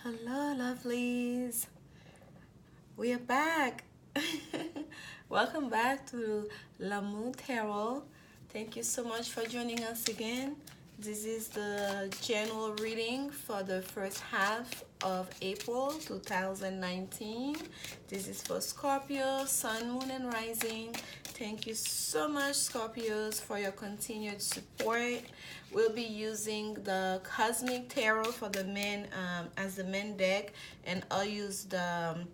Hello, lovelies. We are back. Welcome back to Lanmou Tarot. Thank you so much for joining us again. This is the general reading for the first half of April 2019. This is for Scorpio, Sun, Moon, and Rising. Thank you so much, Scorpios, for your continued support. We'll be using the Cosmic Tarot for the men as the main deck, and I'll use the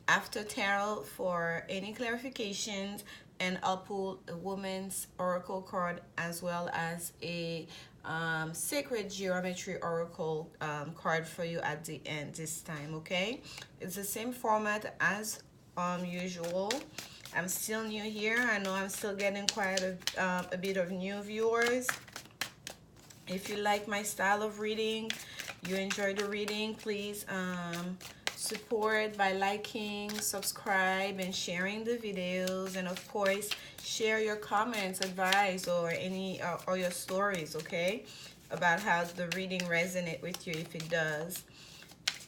After Tarot for any clarifications, and I'll pull a woman's oracle card as well as a sacred geometry oracle card for you at the end this time. Okay, it's the same format as usual. I'm still new here. I know I'm still getting quite a bit of new viewers. If you like my style of reading, you enjoy the reading, please support by liking, subscribe, and sharing the videos. And of course, share your comments, advice, or any or your stories, okay, about how the reading resonate with you if it does.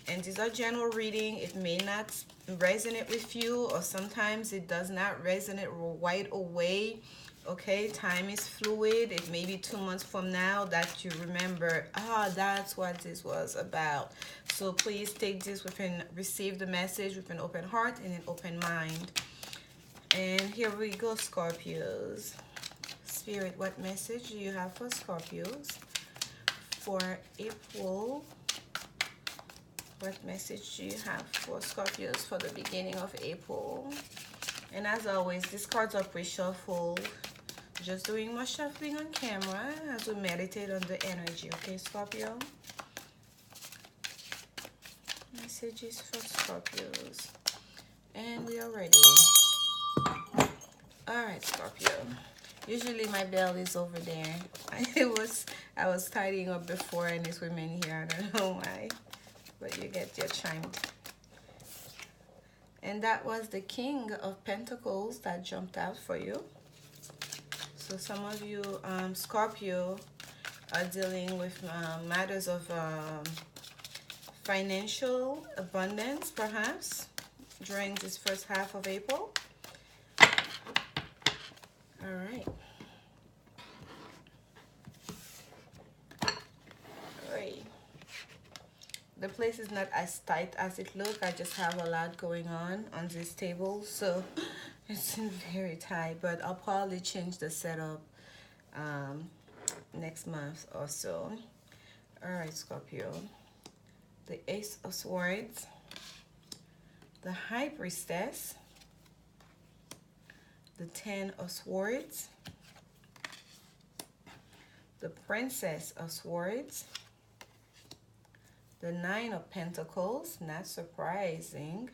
And these are general reading. It may not resonate with you, or sometimes it does not resonate right away. Okay, time is fluid. It may be 2 months from now that you remember, that's what this was about. So please take this receive the message with an open heart and an open mind. And here we go, Scorpios. Spirit, what message do you have for Scorpios for April? What message do you have for Scorpios for the beginning of April? And as always, these cards are pre-shuffled. Just doing my shuffling on camera as we meditate on the energy, okay, Scorpio? Messages for Scorpios. And we are ready. Alright, Scorpio. Usually my bell is over there. I was tidying up before and it's women here. I don't know why. But you get your chimed. And that was the King of Pentacles that jumped out for you. So some of you, Scorpio, are dealing with matters of financial abundance, perhaps, during this first half of April. All right. The place is not as tight as it looks. I just have a lot going on this table, so it's very tight. But I'll probably change the setup next month or so. All right, Scorpio. The Ace of Swords, the High Priestess, the Ten of Swords, the Princess of Swords, the Nine of Pentacles, not surprising,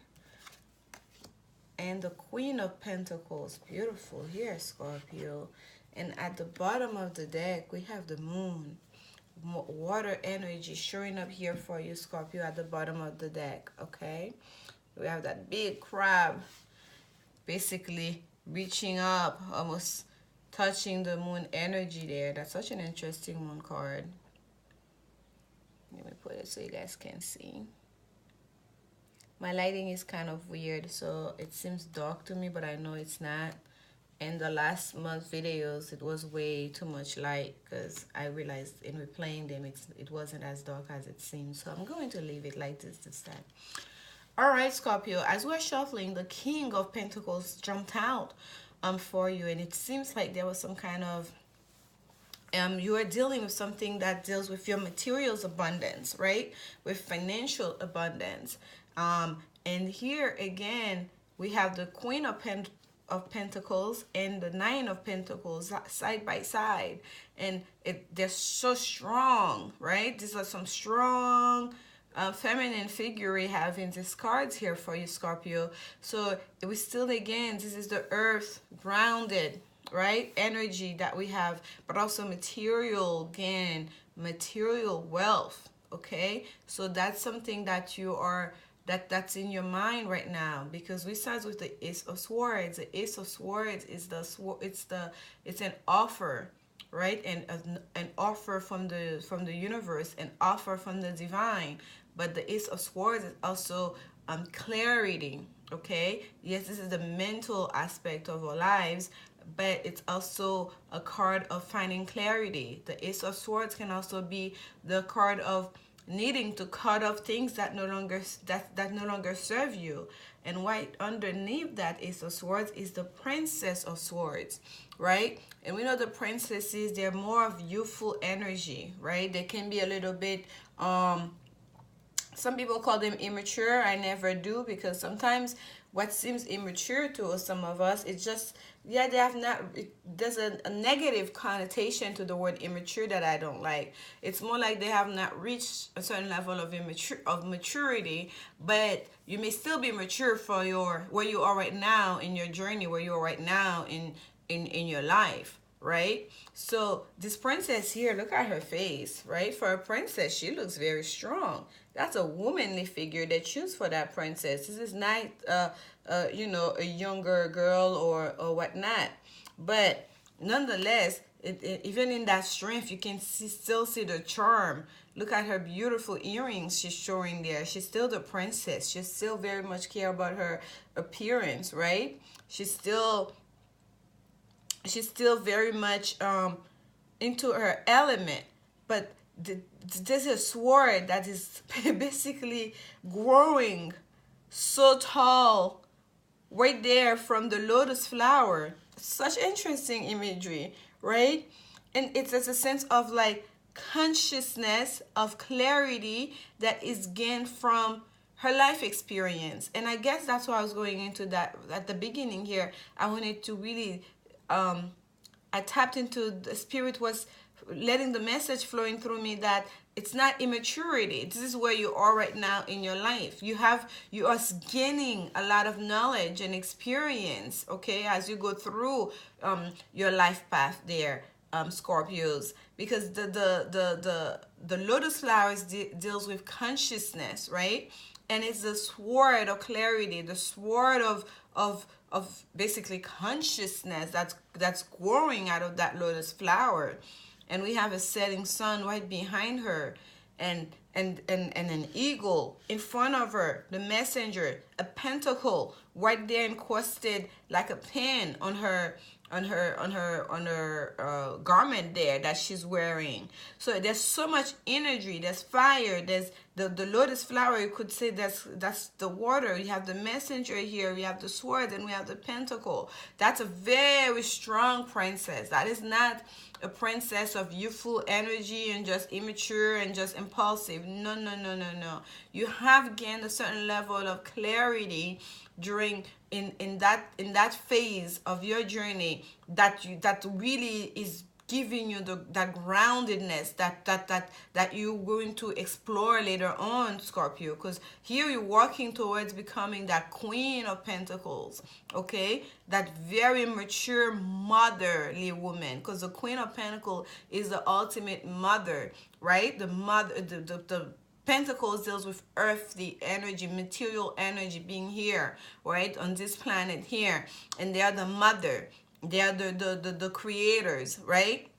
and the Queen of Pentacles. Beautiful here, Scorpio. And at the bottom of the deck, we have the Moon. Water energy showing up here for you, Scorpio, at the bottom of the deck, okay? We have that big crab basically reaching up, almost touching the Moon energy there. That's such an interesting Moon card. Let me put it so you guys can see. My lighting is kind of weird, so it seems dark to me, but I know it's not. In the last month videos, it was way too much light because I realized in replaying them, it wasn't as dark as it seemed. So I'm going to leave it like this time. All right, Scorpio, as we're shuffling, the King of Pentacles jumped out for you, and it seems like there was some kind of you are dealing with something that deals with your materials abundance, right? With financial abundance. And here again, we have the Queen of Pentacles and the Nine of Pentacles side by side. And they're so strong, right? These are some strong feminine figure we have in these cards here for you, Scorpio. So we still, again, this is the earth grounded, right, energy that we have, but also material gain, material wealth, okay? So that's something that you are, that's in your mind right now, because we start with the Ace of Swords. The Ace of Swords is it's an offer, right? And an offer from the universe, an offer from the divine. But the Ace of Swords is also clarity. Okay, yes, this is the mental aspect of our lives, but it's also a card of finding clarity. The Ace of Swords can also be the card of needing to cut off things that no longer serve you. And right underneath that Ace of Swords is the Princess of Swords, right? And we know the princesses, they're more of youthful energy, right? They can be a little bit some people call them immature. I never do, because sometimes what seems immature to some of us, it's just, yeah, they have not, there's a negative connotation to the word immature that I don't like. It's more like they have not reached a certain level of maturity, but you may still be mature for your where you are right now in your journey, where you are right now in your life, right? So this princess here, look at her face, right? For a princess, she looks very strong. That's a womanly figure they choose for that princess. This is not, a younger girl or whatnot. But nonetheless, even in that strength, you can still see the charm. Look at her beautiful earrings she's showing there. She's still the princess. She still very much care about her appearance, right? She's still very much into her element. But there's a sword that is basically growing so tall right there from the lotus flower. Such interesting imagery, right? And it's just a sense of like consciousness, of clarity that is gained from her life experience. And I guess that's why I was going into that at the beginning here. I wanted to really I tapped into the spirit was letting the message flowing through me that it's not immaturity. This is where you are right now in your life. You are gaining a lot of knowledge and experience, okay, as you go through your life path there, Scorpios, because the lotus flowers deals with consciousness, right? And it's the sword of clarity, the sword of basically consciousness that's growing out of that lotus flower. And we have a setting sun right behind her, and an eagle in front of her, the messenger, a pentacle right there encrusted like a pin on her garment there that she's wearing. So there's so much energy, there's fire, there's the lotus flower. You could say that's the water. You have the messenger here, you have the sword, and we have the pentacle. That's a very strong princess. That is not a princess of youthful energy and just immature and just impulsive. No, no, no, no, no. You have gained a certain level of clarity during in that phase of your journey that really is giving you that groundedness that you're going to explore later on, Scorpio, because here you're walking towards becoming that Queen of Pentacles, okay, that very mature motherly woman, because the Queen of Pentacles is the ultimate mother, right? The mother, the Pentacles deals with earthly energy, material energy, being here, right, on this planet here. And they are the mother. They are the creators, right?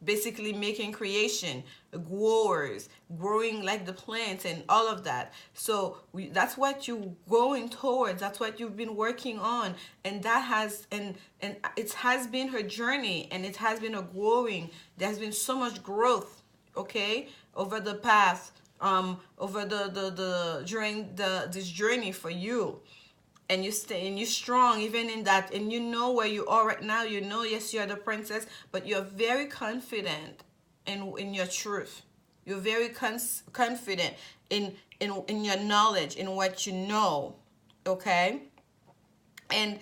Basically making creation, growers, growing like the plants and all of that. So that's what you're going towards. That's what you've been working on. And that has, and it has been her journey, and it has been a growing. There's been so much growth, okay, over the path, over the during this journey for you. And you stay and you're strong even in that, and you know where you are right now. You know, yes, you're the princess, but you're very confident in your truth. You're very confident in your knowledge, in what you know, okay? And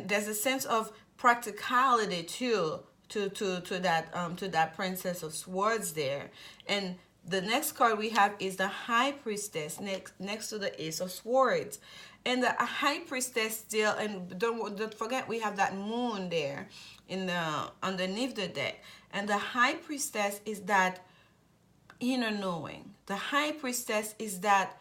there's a sense of practicality too to that Princess of Swords there. And the next card we have is the High Priestess next to the Ace of Swords. And the High Priestess still, and don't forget we have that moon there in the underneath the deck. And the High Priestess is that inner knowing. The High Priestess is that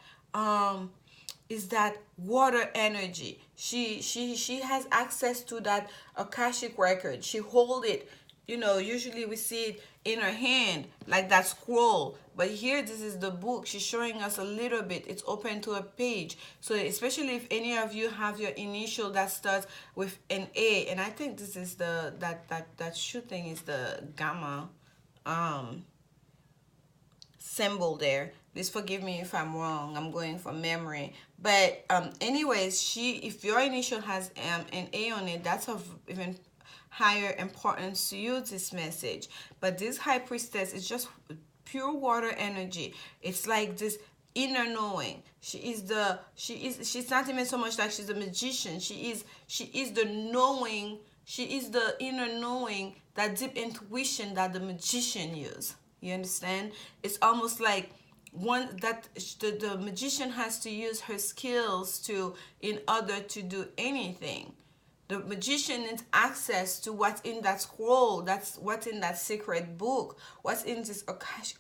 water energy. She has access to that Akashic record. She hold it you know, usually we see it in her hand, like that scroll. But here, this is the book. She's showing us a little bit. It's open to a page. So especially if any of you have your initial that starts with an A, and I think this is the that shooting is the gamma symbol there. Please forgive me if I'm wrong. I'm going from memory. But anyways, if your initial has an A on it, that's of even higher importance to you, this message. But this high priestess is just pure water energy. It's like this inner knowing. She's not even so much like she's a magician. She is the knowing. She is the inner knowing, that deep intuition that the magician uses. You understand? It's almost like one that the magician has to use her skills to, in order to do anything. The magician needs access to what's in that scroll, that's what's in that secret book, what's in this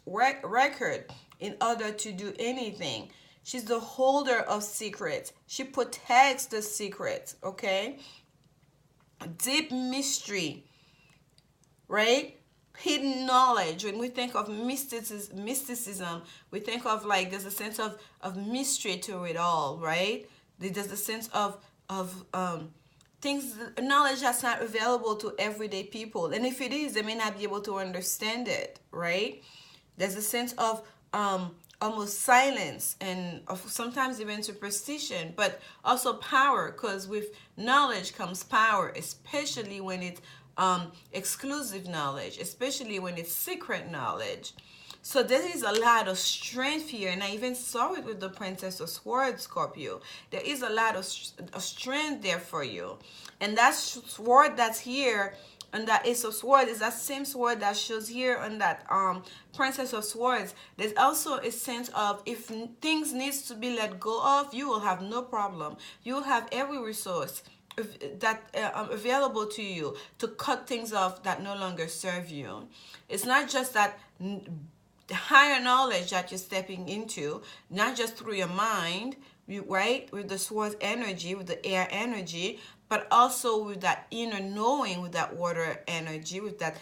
record, in order to do anything. She's the holder of secrets. She protects the secrets, okay? Deep mystery, right? Hidden knowledge. When we think of mysticism, we think of like there's a sense of mystery to it all, right? There's a sense of things, knowledge that's not available to everyday people, and if it is, they may not be able to understand it, right? There's a sense of almost silence, and of sometimes even superstition, but also power, because with knowledge comes power, especially when it's exclusive knowledge, especially when it's secret knowledge. So there is a lot of strength here, and I even saw it with the Princess of Swords, Scorpio. There is a lot of strength there for you. And that sword that's here, and that Ace of Swords, is that same sword that shows here on that Princess of Swords. There's also a sense of, if things needs to be let go of, you will have no problem. You will have every resource that available to you to cut things off that no longer serve you. It's not just that higher knowledge that you're stepping into, not just through your mind, right, with the swords energy, with the air energy, but also with that inner knowing, with that water energy, with that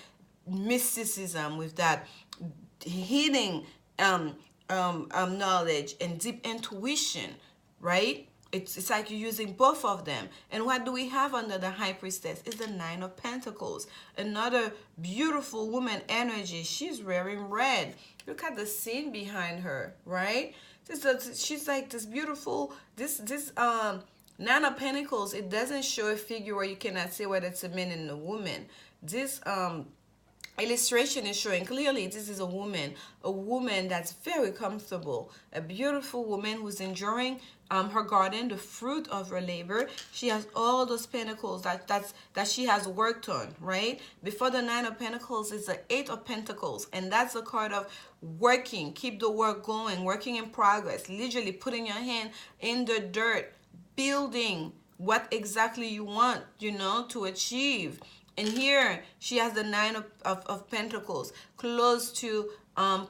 mysticism, with that healing knowledge and deep intuition, right? It's like you're using both of them. And what do we have under the High Priestess? Is the Nine of Pentacles. Another beautiful woman energy. She's wearing red. Look at the scene behind her, right? She's like this beautiful, this Nine of Pentacles. It doesn't show a figure where you cannot say whether it's a man and a woman. This illustration is showing clearly this is a woman that's very comfortable, a beautiful woman who's enjoying her garden, the fruit of her labor. She has all those pentacles that she has worked on, right? Before the Nine of Pentacles is the Eight of Pentacles, and that's the card of working, keep the work going, working in progress, literally putting your hand in the dirt, building what exactly you want, you know, to achieve. And here she has the Nine of Pentacles, close to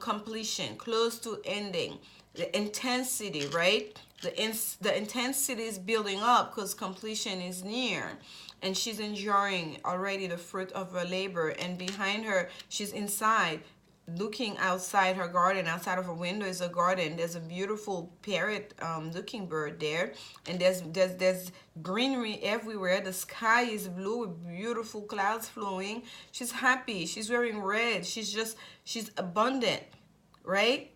completion, close to ending. The intensity, right? The intensity is building up because completion is near. And she's enjoying already the fruit of her labor. And behind her, she's inside, looking outside her garden. Outside of her window is a garden. There's a beautiful parrot looking bird there, and there's greenery everywhere. The sky is blue with beautiful clouds flowing. She's happy. She's wearing red. She's abundant, right?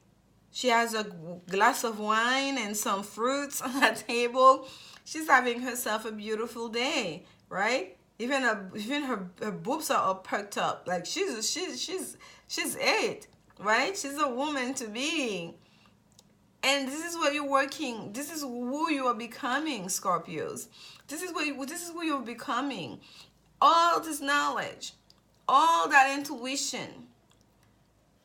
She has a glass of wine and some fruits on that table. She's having herself a beautiful day, right? Even her boobs are all perked up. Like she's it, right? She's a woman to be. And this is what you're working. This is who you are becoming, Scorpios. This is who you're becoming. All this knowledge, all that intuition,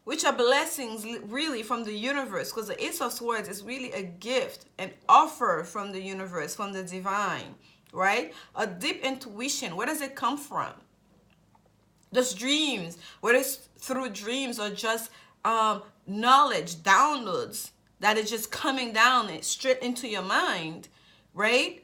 which are blessings really from the universe, because the Ace of Swords is really a gift, an offer from the universe, from the divine, right? A deep intuition. Where does it come from? Those dreams, whether it's through dreams or just knowledge, downloads that is just coming down straight into your mind, right?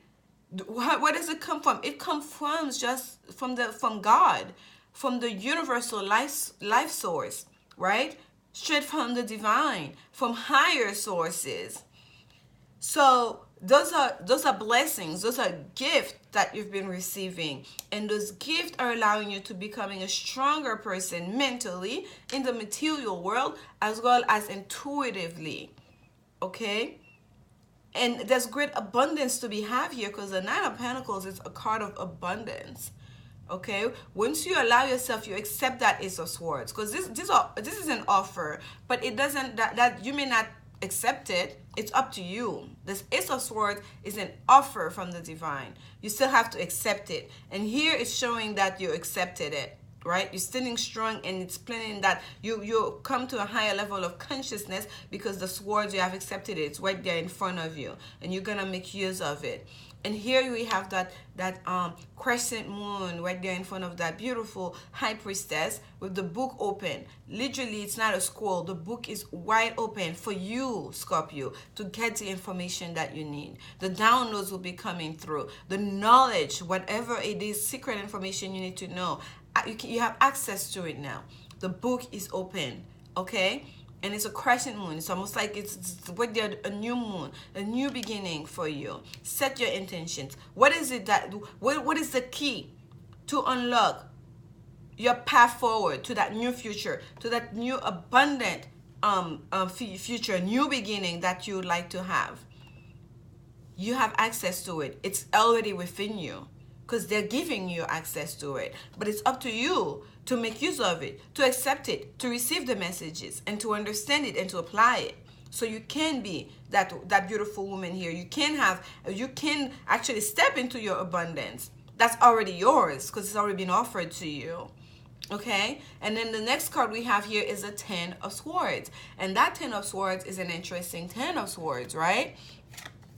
Where does it come from? It comes from just from God, from the universal life source, right? Straight from the divine, from higher sources. So those are blessings, those are gifts that you've been receiving, and those gifts are allowing you to becoming a stronger person mentally in the material world as well as intuitively. Okay? And there's great abundance to be had here, because the Nine of Pentacles is a card of abundance. Okay, once you allow yourself, you accept that Ace of Swords, because this is an offer, but it doesn't, that you may not accept it. It's up to you. This Ace of Swords is an offer from the divine. You still have to accept it, and here it's showing that you accepted it, right? You're standing strong, and it's planning that you come to a higher level of consciousness, because the swords, you have accepted it. It's right there in front of you, and you're gonna make use of it. And here we have that crescent moon right there in front of that beautiful high priestess with the book open. Literally, it's not a scroll. The book is wide open for you, Scorpio, to get the information that you need. The downloads will be coming through. The knowledge, whatever it is, secret information you need to know, you have access to it now. The book is open, okay? And it's a crescent moon. It's almost like it's with a new moon, a new beginning for you. Set your intentions. What is it that, what is the key to unlock your path forward to that new future, to that new abundant future, new beginning that you would like to have? You have access to it. It's already within you, because they're giving you access to it. But it's up to you to make use of it, to accept it, to receive the messages, and to understand it and to apply it. So you can be that beautiful woman here. You can actually step into your abundance. That's already yours, because it's already been offered to you. Okay? And then the next card we have here is a Ten of Swords. And that Ten of Swords is an interesting Ten of Swords, right?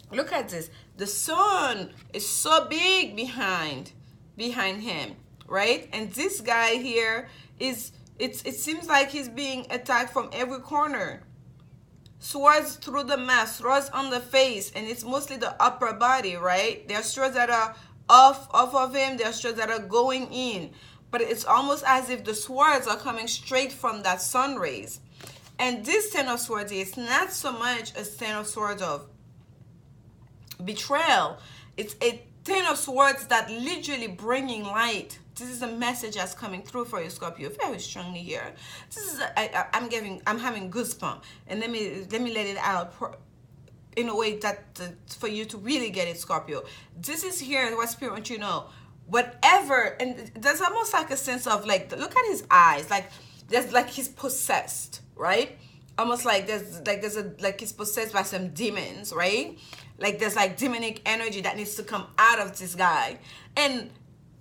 Look at this. The sun is so big behind him, right? And this guy here it seems like he's being attacked from every corner. Swords through the mask, swords on the face, and it's mostly the upper body, right? There are swords that are off of him, there are swords that are going in. But it's almost as if the swords are coming straight from that sun rays. And this Ten of Swords is not so much a Ten of Swords of betrayal. It's a Ten of Swords that literally bringing light. This is a message that's coming through for you, Scorpio, very strongly here. This is I'm having goosebumps, and let me let it out in a way that for you to really get it, Scorpio. This is here what Spirit wants you to know. Whatever, and there's almost like a sense of like, look at his eyes, like there's like he's possessed, right? Almost like there's he's possessed by some demons, right? Like there's like demonic energy that needs to come out of this guy, and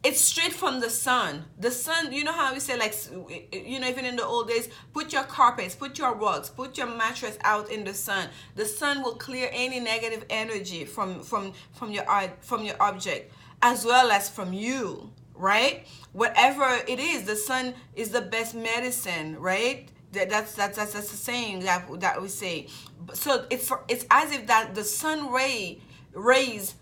it's straight from the sun. The sun, you know how we say, like, you know, even in the old days, put your carpets, put your rugs, put your mattress out in the sun. The sun will clear any negative energy from your object, as well as from you, right? Whatever it is, the sun is the best medicine, right? That's the saying that we say. So it's as if that the sun rays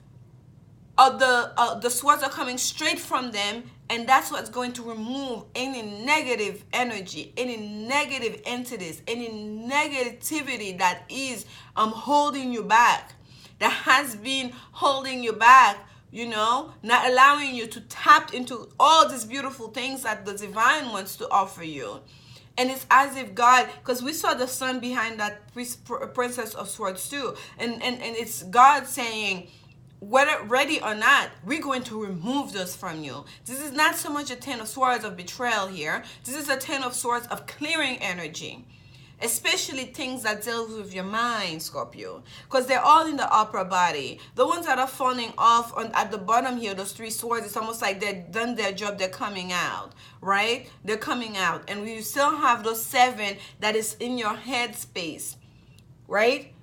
the swords are coming straight from them, and that's what's going to remove any negative energy, any negative entities, any negativity that is holding you back, that has been holding you back, you know, not allowing you to tap into all these beautiful things that the divine wants to offer you. And it's as if God, because we saw the sun behind that Princess of Swords too, and it's God saying, whether ready or not, we're going to remove those from you. This is not so much a Ten of Swords of betrayal here. This is a Ten of Swords of clearing energy, especially things that deal with your mind, Scorpio, because they're all in the upper body. The ones that are falling off at the bottom here, those three swords, it's almost like they've done their job. They're coming out, right? They're coming out, and we still have those 7 that is in your head space, right?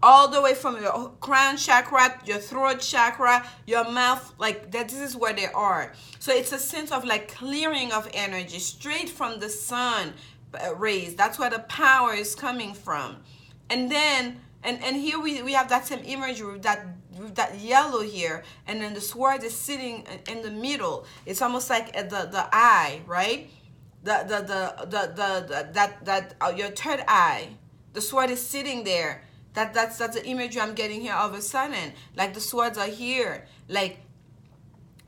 All the way from your crown chakra, your throat chakra, your mouth, like that. This is where they are. So it's a sense of like clearing of energy straight from the sun rays. That's where the power is coming from. And then, and here we have that same imagery with that yellow here, and then the sword is sitting in the middle. It's almost like at the eye, right? Your third eye. The sword is sitting there. That's the imagery I'm getting here all of a sudden. Like the swords are here. Like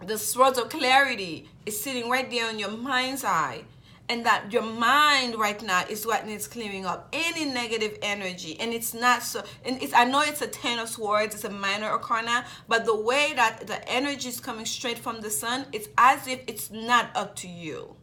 the swords of clarity is sitting right there on your mind's eye. And that your mind right now is what needs clearing up. Any negative energy. And it's not so, and I know it's a 10 of swords, it's a minor arcana, but the way that the energy is coming straight from the sun, it's as if it's not up to you.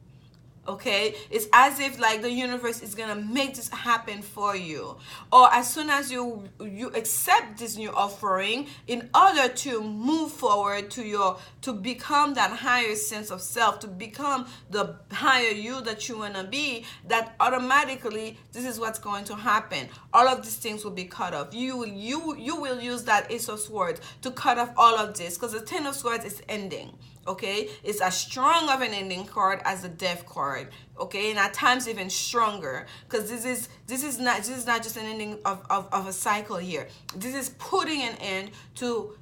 Okay, it's as if like the universe is gonna make this happen for you, or as soon as you accept this new offering, in order to move forward to become that higher sense of self, to become the higher you that you wanna be, that automatically this is what's going to happen. All of these things will be cut off. You will use that Ace of Swords to cut off all of this, because the 10 of Swords is ending. Okay, it's as strong of an ending card as the Death card. Okay, and at times even stronger, because this is not just an ending of a cycle here. This is putting an end to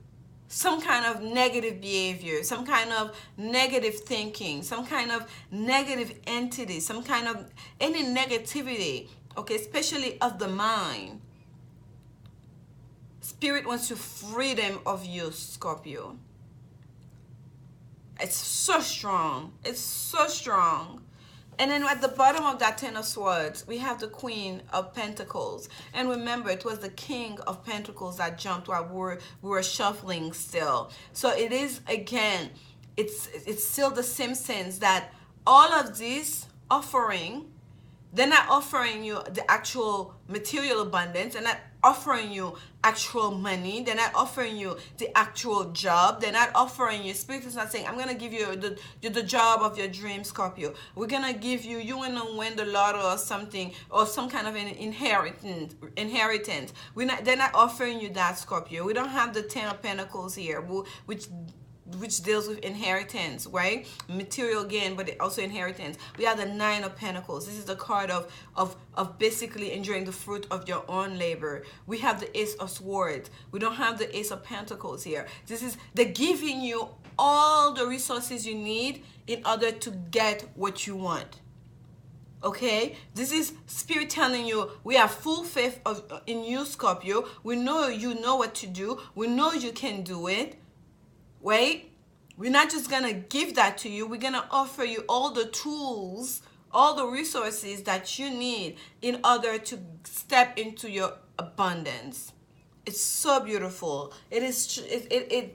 some kind of negative behavior, some kind of negative thinking, some kind of negative entity, some kind of any negativity. Okay, especially of the mind. Spirit wants to free them of you, Scorpio. It's so strong. It's so strong. And then at the bottom of that 10 of Swords, we have the Queen of Pentacles. And remember, it was the King of Pentacles that jumped while we were shuffling still. So it is, again, it's still the same sense that all of this offering, they're not offering you the actual material abundance. They're not offering you actual money. They're not offering you the actual job. They're not offering you, Spirit is not saying, I'm going to give you the job of your dreams, Scorpio. We're going to give you, you want to win the lotto or something, or some kind of an inheritance. They're not offering you that, Scorpio. We don't have the 10 of Pentacles here, which deals with inheritance, right? Material gain, but also inheritance. We have the 9 of Pentacles. This is the card of basically enjoying the fruit of your own labor. We have the Ace of Swords. We don't have the Ace of Pentacles here. They're giving you all the resources you need in order to get what you want. Okay, this is Spirit telling you, we have full faith in you, Scorpio. We know you know what to do. We know you can do it. Wait, we're not just going to give that to you. We're going to offer you all the tools, all the resources that you need in order to step into your abundance. It's so beautiful. It is.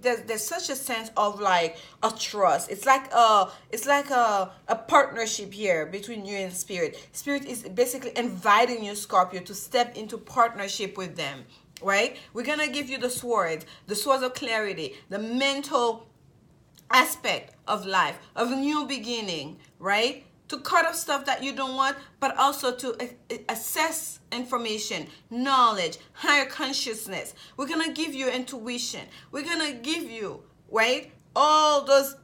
There's such a sense of like a trust. It's like a partnership here between you and Spirit. Spirit is basically inviting you, Scorpio, to step into partnership with them. Right? We're going to give you the swords of clarity, the mental aspect of life, of a new beginning, right? To cut off stuff that you don't want, but also to assess information, knowledge, higher consciousness. We're going to give you intuition. We're going to give you, right, all those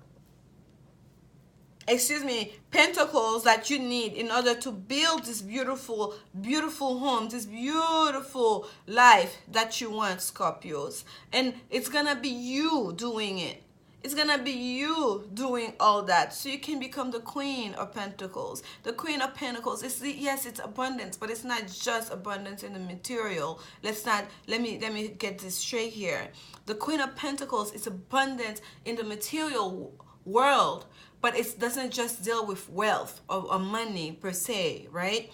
pentacles that you need in order to build this beautiful, beautiful home, this beautiful life that you want, Scorpios. And it's going to be you doing it. It's going to be you doing all that so you can become the Queen of Pentacles. The Queen of Pentacles, yes, it's abundance, but it's not just abundance in the material. Let me get this straight here. The Queen of Pentacles is abundance in the material world, but it doesn't just deal with wealth or money per se, right?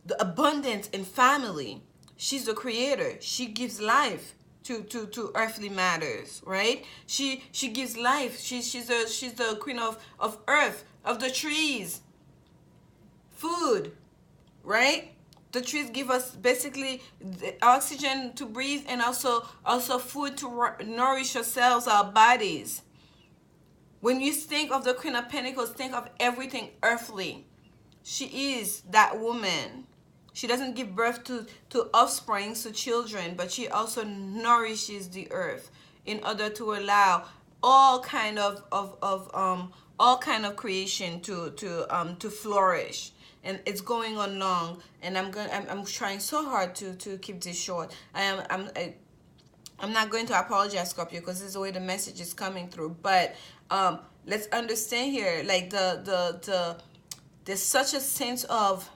The abundance in family. She's the creator. She gives life to earthly matters, right? She gives life. She's the queen of earth, of the trees. Food, right? The trees give us basically the oxygen to breathe, and also food to nourish ourselves, our bodies. When you think of the Queen of Pentacles, think of everything earthly. She is that woman. She doesn't give birth to offspring, to children, but she also nourishes the earth in order to allow all kind of creation to flourish. And it's going on long, and I'm trying so hard to keep this short. I'm not going to apologize, Scorpio, because this is the way the message is coming through. But let's understand here, like there's such a sense of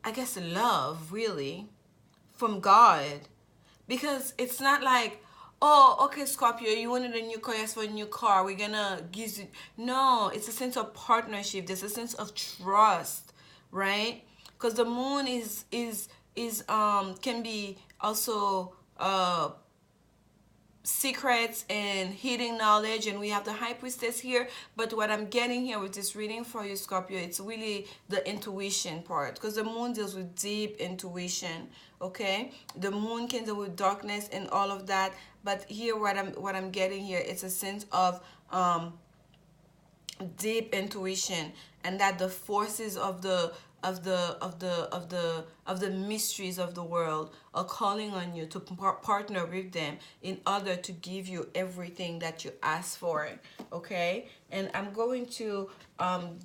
I guess love, really, from God, because it's not like, oh, okay, Scorpio, you wanted a new car, yes, for a new car, we're gonna give you. No, it's a sense of partnership. There's a sense of trust, right? Because the moon is can be also secrets and hidden knowledge, and we have the high priestess here. But what I'm getting here with this reading for you, Scorpio, it's really the intuition part, because the moon deals with deep intuition. Okay, the moon can deal with darkness and all of that, but here what I'm getting here, it's a sense of deep intuition, and that the forces of the mysteries of the world are calling on you to partner with them in order to give you everything that you ask for. Okay, and I'm going to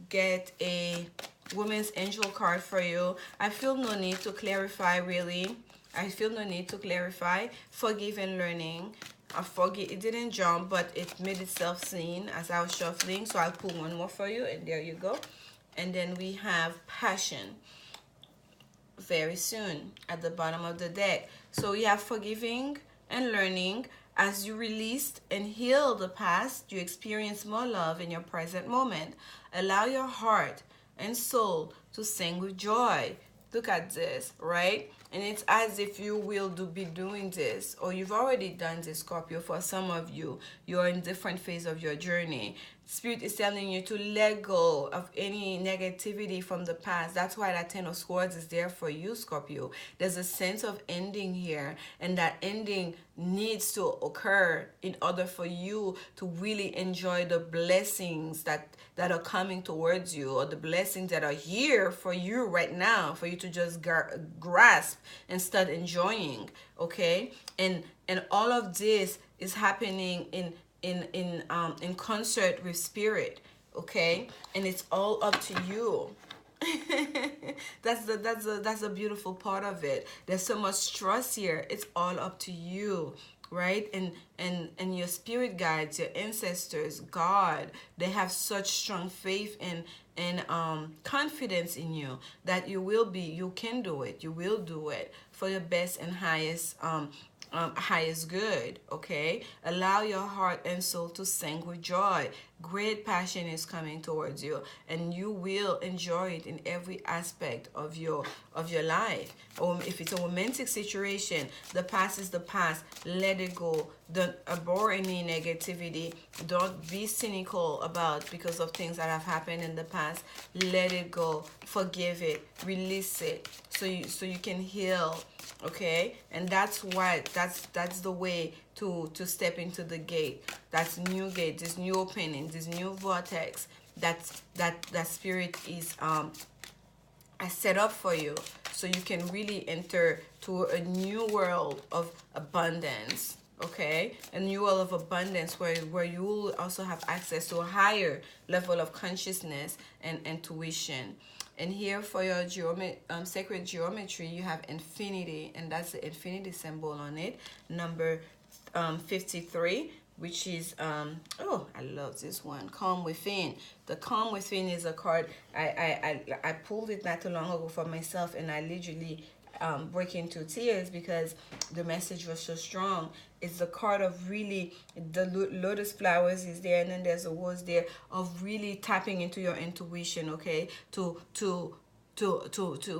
get a woman's angel card for you. I feel no need to clarify, really. I feel no need to clarify. Forgive and learning. I forget, it didn't jump, but it made itself seen as I was shuffling. So I'll pull one more for you, and there you go. And then we have passion very soon at the bottom of the deck. So we have forgiving and learning. As you released and heal the past, you experience more love in your present moment. Allow your heart and soul to sing with joy. Look at this, right? And it's as if you will be doing this, or you've already done this, Scorpio. For some of you, you're in different phase of your journey. Spirit is telling you to let go of any negativity from the past. That's why that Ten of Swords is there for you, Scorpio. There's a sense of ending here, and that ending needs to occur in order for you to really enjoy the blessings that are coming towards you, or the blessings that are here for you right now, for you to just grasp and start enjoying. Okay, and all of this is happening in concert with spirit. Okay, and it's all up to you. That's a beautiful part of it. There's so much trust here. It's all up to you, right? And your spirit guides, your ancestors, God, they have such strong faith and confidence in you that you can do it. You will do it for your best and highest good. Okay, allow your heart and soul to sing with joy. Great passion is coming towards you, and you will enjoy it in every aspect of your life. Or if it's a romantic situation, the past is the past. Let it go. Don't abhor any negativity. Don't be cynical about because of things that have happened in the past. Let it go. Forgive it. Release it so you can heal. Okay, and that's the way to step into the gate. That's new gate, this new opening, this new vortex that spirit is set up for you, so you can really enter to a new world of abundance. Okay, a new world of abundance where you will also have access to a higher level of consciousness and intuition. And here for your sacred geometry, you have infinity, and that's the infinity symbol on it. Number 53, which is, oh, I love this one, Calm Within. The Calm Within is a card, I pulled it not too long ago for myself, and I literally break into tears because the message was so strong. It's the card of really, the lotus flowers is there, and then there's a words there of really tapping into your intuition. Okay, to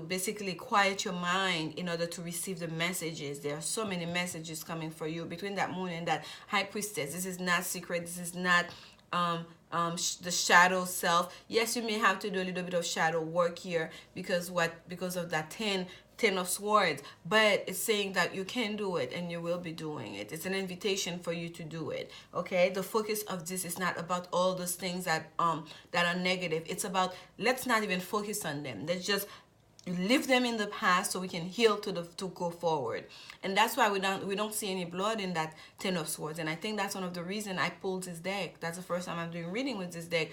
basically quiet your mind in order to receive the messages. There are so many messages coming for you between that moon and that high priestess. This is not secret. This is not the shadow self. Yes, you may have to do a little bit of shadow work here because of that 10 of Swords, but it's saying that you can do it and you will be doing it. It's an invitation for you to do it. Okay, the focus of this is not about all those things that are negative. It's about, let's not even focus on them. Let's just leave them in the past so we can heal to go forward. And that's why we don't see any blood in that 10 of Swords. And I think that's one of the reasons I pulled this deck. That's the first time I'm doing reading with this deck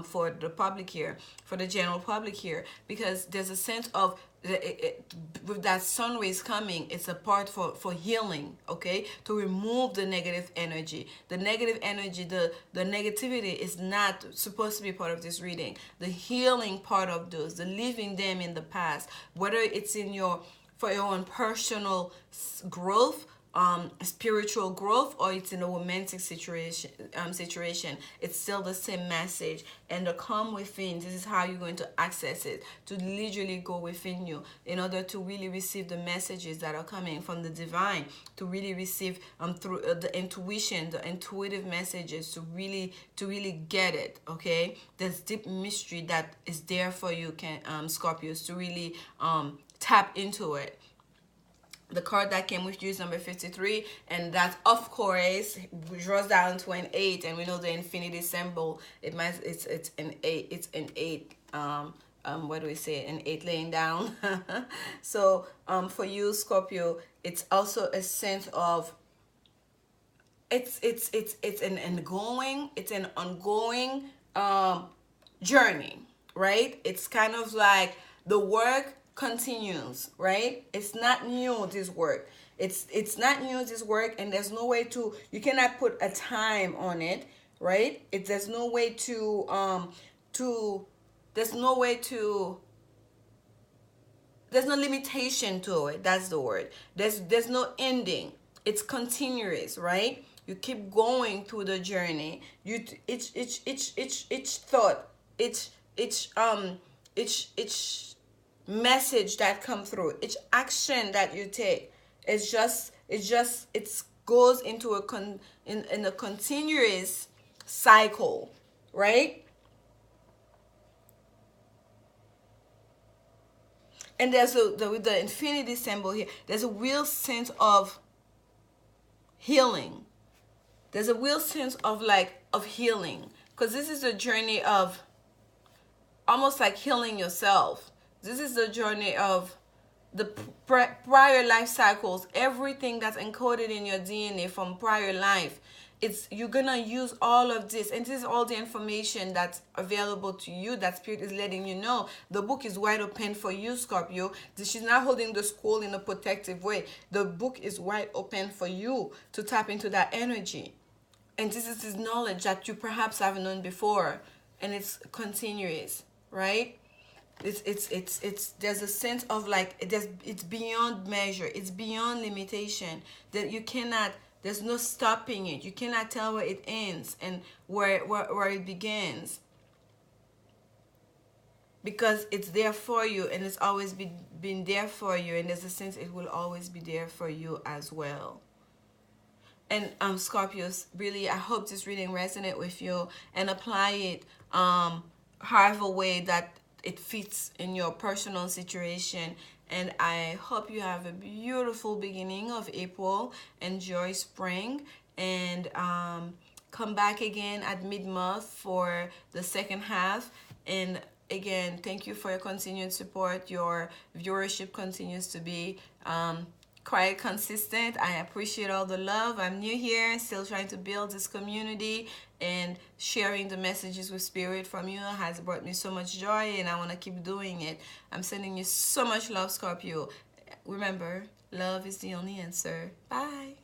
for the public here, for the general public here, because there's a sense of with that sun rays coming, it's a part for healing, okay, to remove the negative energy. The negative energy, the negativity is not supposed to be part of this reading. The healing part of those, the leaving them in the past, whether it's in your, for your own personal growth, spiritual growth, or it's in a romantic situation, it's still the same message. And the calm within, this is how you're going to access it, to literally go within you in order to really receive the messages that are coming from the divine, to really receive through the intuition, the intuitive messages, to really get it. Okay, there's deep mystery that is there for you, Scorpios, to really tap into it. The card that came with you is number 53, and that, of course, draws down to an 8, and we know the infinity symbol. It's an 8. It's an 8. What do we say? An 8 laying down. So for you, Scorpio, it's also a sense of it's an ongoing journey, right? It's kind of like the work continues, right? It's not new, this work. It's not new, this work, and there's no way to, you cannot put a time on it, right? There's no way there's no limitation to it. That's the word. There's no ending. It's continuous, right? You keep going through the journey. Each thought, each message that come through, each action that you take, it goes into in a continuous cycle, right? And there's with the infinity symbol here, there's a real sense of healing. There's a real sense of healing, because this is a journey of almost like healing yourself. This is the journey of the prior life cycles, everything that's encoded in your DNA from prior life. You're gonna use all of this, and this is all the information that's available to you, that spirit is letting you know. The book is wide open for you, Scorpio. She's not holding the scroll in a protective way. The book is wide open for you to tap into that energy. And this is knowledge that you perhaps haven't known before, and it's continuous, right? It's there's a sense of it's beyond measure, it's beyond limitation, that you cannot, there's no stopping it. You cannot tell where it ends and where it begins, because it's there for you, and it's always been there for you, and there's a sense it will always be there for you as well. And Scorpios, really, I hope this reading resonate with you, and apply it however way that it fits in your personal situation. And I hope you have a beautiful beginning of April. Enjoy spring, and come back again at mid-month for the second half. And again, thank you for your continued support. Your viewership continues to be quite consistent. I appreciate all the love. I'm new here, still trying to build this community, and sharing the messages with spirit from you has brought me so much joy, and I want to keep doing it. I'm sending you so much love, Scorpio. Remember, love is the only answer. Bye.